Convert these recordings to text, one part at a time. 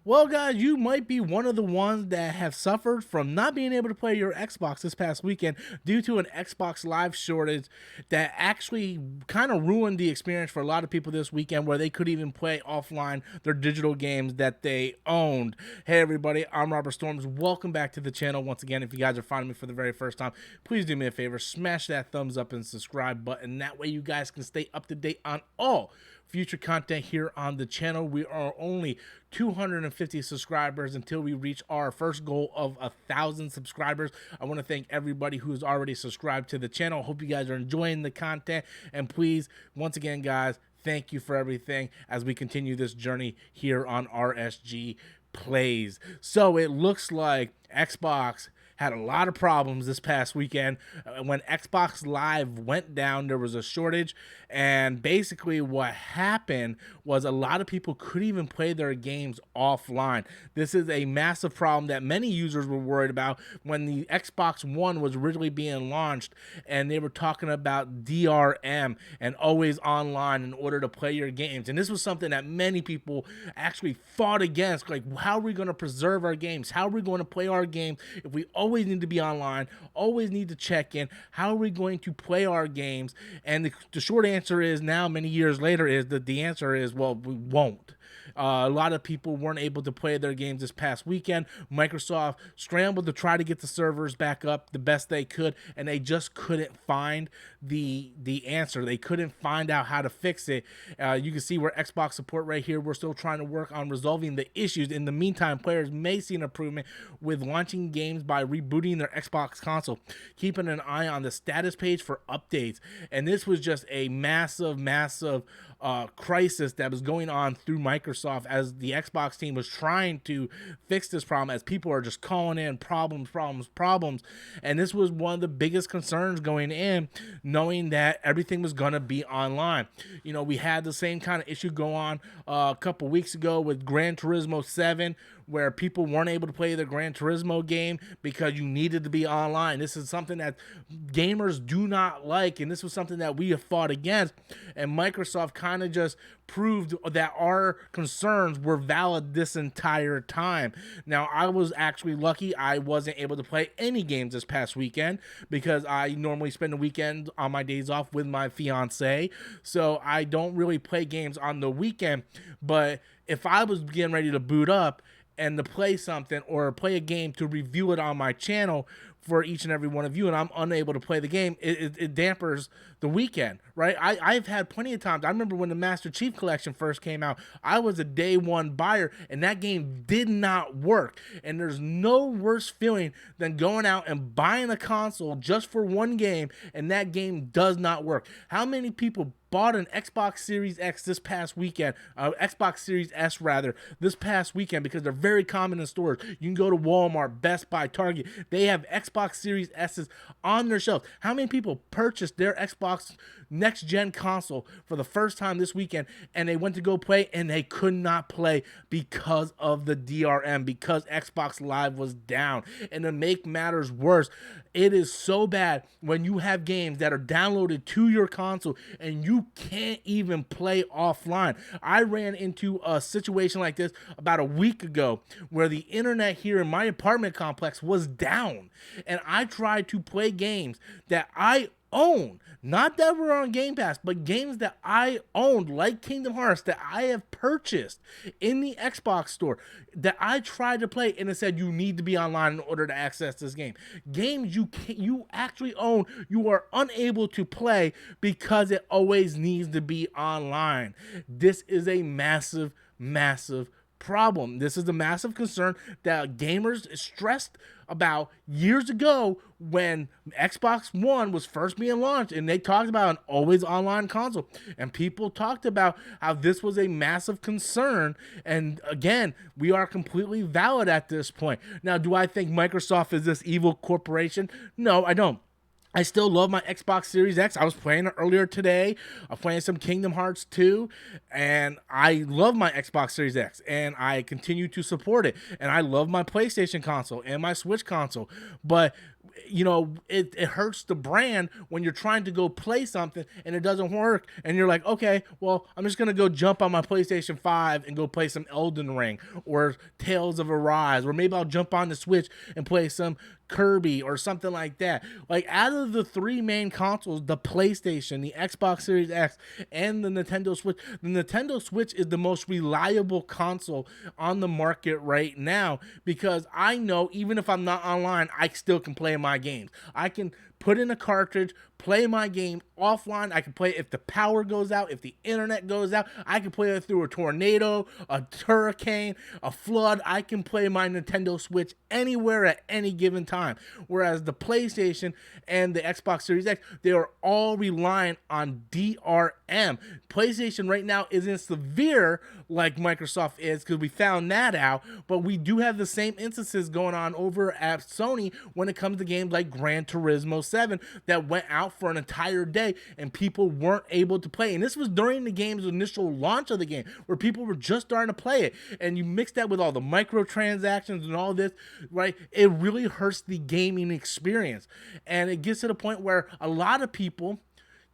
Well, guys, you might be one of the ones that have suffered from not being able to play your Xbox this past weekend due to an Xbox Live shortage that actually kind of ruined the experience for a lot of people this weekend where they couldn't even play offline their digital games that they owned. Hey, everybody, I'm Robert Storms. Welcome back to the channel once again. If you guys are finding me for the very first time, please do me a favor, smash that thumbs up and subscribe button. That way you guys can stay up to date on all future content here on the channel. We are only 250 subscribers until we reach our first goal of 1,000 subscribers. I want to thank everybody who has already subscribed to the channel. Hope you guys are enjoying the content, and please, once again, guys, thank you for everything as we continue this journey here on RSG Plays. So it looks like Xbox had a lot of problems this past weekend. When Xbox Live went down, there was a shortage, and basically what happened was a lot of people couldn't even play their games offline. This is a massive problem that many users were worried about when the Xbox One was originally being launched, and they were talking about DRM and always online in order to play your games. And this was something that many people actually fought against. Like, how are we going to preserve our games? How are we going to play our games if we always need to be online, always need to check in? How are we going to play our games? And the short answer is now, many years later, is that the answer is, well, we won't. A lot of people weren't able to play their games this past weekend. Microsoft scrambled to try to get the servers back up the best they could, and they just couldn't find the answer. They couldn't find out how to fix it. You can see where Xbox support right here. We're still trying to work on resolving the issues. In the meantime, players may see an improvement with launching games by rebooting their Xbox console, keeping an eye on the status page for updates. And this was just a massive crisis that was going on through Microsoft as the Xbox team was trying to fix this problem, as people are just calling in problems. And this was one of the biggest concerns going in, knowing that everything was going to be online. You know, we had the same kind of issue go on a couple weeks ago with Gran Turismo 7, where people weren't able to play the Gran Turismo game because you needed to be online. This is something that gamers do not like, and this was something that we have fought against, and Microsoft kind of just proved that our concerns were valid this entire time. Now, I was actually lucky I wasn't able to play any games this past weekend because I normally spend the weekend on my days off with my fiance, so I don't really play games on the weekend. But if I was getting ready to boot up and to play something or play a game to review it on my channel for each and every one of you, and I'm unable to play the game, it dampers the weekend, right? I've had plenty of times. I remember when the Master Chief Collection first came out, I was a day one buyer, and that game did not work. And there's no worse feeling than going out and buying a console just for one game, and that game does not work. How many people bought an Xbox Series X this past weekend, Xbox Series S rather, this past weekend, because they're very common in stores? You can go to Walmart, Best Buy, Target. They have Xbox Series S's on their shelves. How many people purchased their Xbox next gen console for the first time this weekend, and they went to go play and they could not play because of the DRM, because Xbox Live was down? And to make matters worse, it is so bad when you have games that are downloaded to your console and you can't even play offline. I ran into a situation like this about a week ago where the internet here in my apartment complex was down, and I tried to play games that I own, not that were on Game Pass, but games that I owned, like Kingdom Hearts, that I have purchased in the Xbox store, that I tried to play, and it said you need to be online in order to access this game. Games you actually own, you are unable to play because it always needs to be online. This is a massive problem. This is a massive concern that gamers stressed about years ago when Xbox One was first being launched, and they talked about an always online console, and people talked about how this was a massive concern. And again, we are completely valid at this point. Now, do I think Microsoft is this evil corporation? No, I don't. I still love my Xbox Series X. I was playing it earlier today. I'm playing some Kingdom Hearts 2, and I love my Xbox Series X, and I continue to support it. And I love my PlayStation console and my Switch console. But it hurts the brand when you're trying to go play something and it doesn't work, and you're like, okay, well, I'm just gonna go jump on my PlayStation 5 and go play some Elden Ring or Tales of Arise, or maybe I'll jump on the Switch and play some Kirby or something like that. Like, out of the three main consoles, the PlayStation, the Xbox Series X, and the Nintendo Switch is the most reliable console on the market right now, because I know even if I'm not online, I still can play my games. I can put in a cartridge, play my game offline. I can play it if the power goes out, if the internet goes out. I can play it through a tornado, a hurricane, a flood. I can play my Nintendo Switch anywhere at any given time. Whereas the PlayStation and the Xbox Series X, they are all reliant on DRM. PlayStation right now isn't severe like Microsoft is, because we found that out, but we do have the same instances going on over at Sony when it comes to games like Gran Turismo 7 that went out for an entire day and people weren't able to play. And this was during the game's initial launch of the game, where people were just starting to play it. And you mix that with all the microtransactions and all this, right? It really hurts the gaming experience. And it gets to the point where a lot of people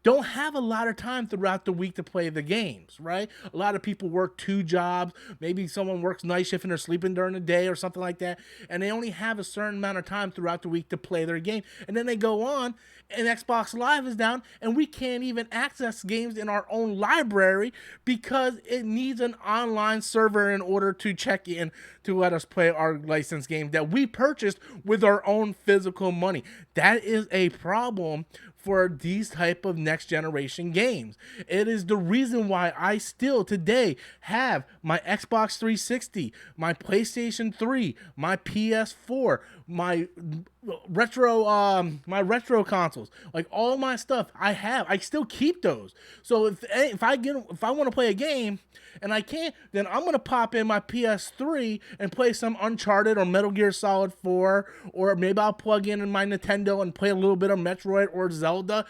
don't have a lot of time throughout the week to play the games, right? A lot of people work 2 jobs. Maybe someone works night shift and they're sleeping during the day or something like that. And they only have a certain amount of time throughout the week to play their game. And then they go on and Xbox Live is down and we can't even access games in our own library because it needs an online server in order to check in to let us play our licensed games that we purchased with our own physical money. That is a problem for these type of next generation games. It is the reason why I still today have my Xbox 360, my PlayStation 3, my PS4, my retro consoles, like all my stuff I still keep those. So if I want to play a game and I can't, then I'm gonna pop in my PS3 and play some Uncharted or Metal Gear Solid 4, or maybe I'll plug in my Nintendo and play a little bit of Metroid or Zelda.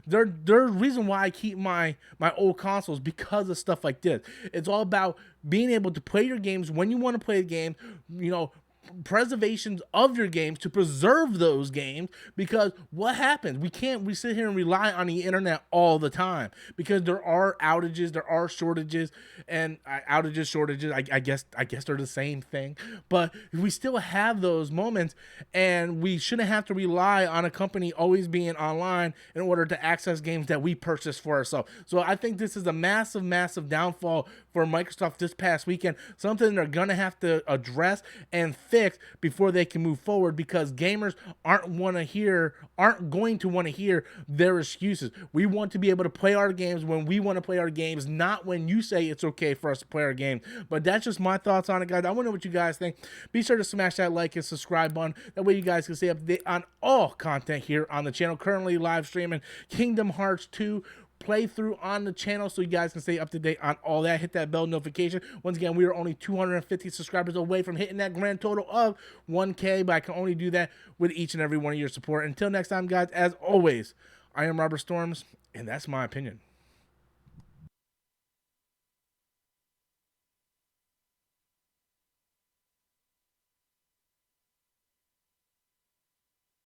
There's reason why I keep my old consoles, because of stuff like this. It's all about being able to play your games when you want to play the game, preservations of your games to preserve those games, because what happens, we sit here and rely on the internet all the time, because there are outages, there are shortages, and shortages, I guess they're the same thing, but we still have those moments, and we shouldn't have to rely on a company always being online in order to access games that we purchased for ourselves. So I think this is a massive downfall for Microsoft this past weekend, something they're gonna have to address and fix before they can move forward, because gamers aren't going to want to hear their excuses. We want to be able to play our games when we want to play our games, not when you say it's okay for us to play our games. But that's just my thoughts on it, guys. I want to know what you guys think. Be sure to smash that like and subscribe button. That way you guys can stay up to date on all content here on the channel. Currently live streaming Kingdom Hearts 2 playthrough on the channel, so you guys can stay up to date on all that. Hit that bell notification. Once again, we are only 250 subscribers away from hitting that grand total of 1K, but I can only do that with each and every one of your support. Until next time, guys, as always, I am Robert Storms, and that's my opinion.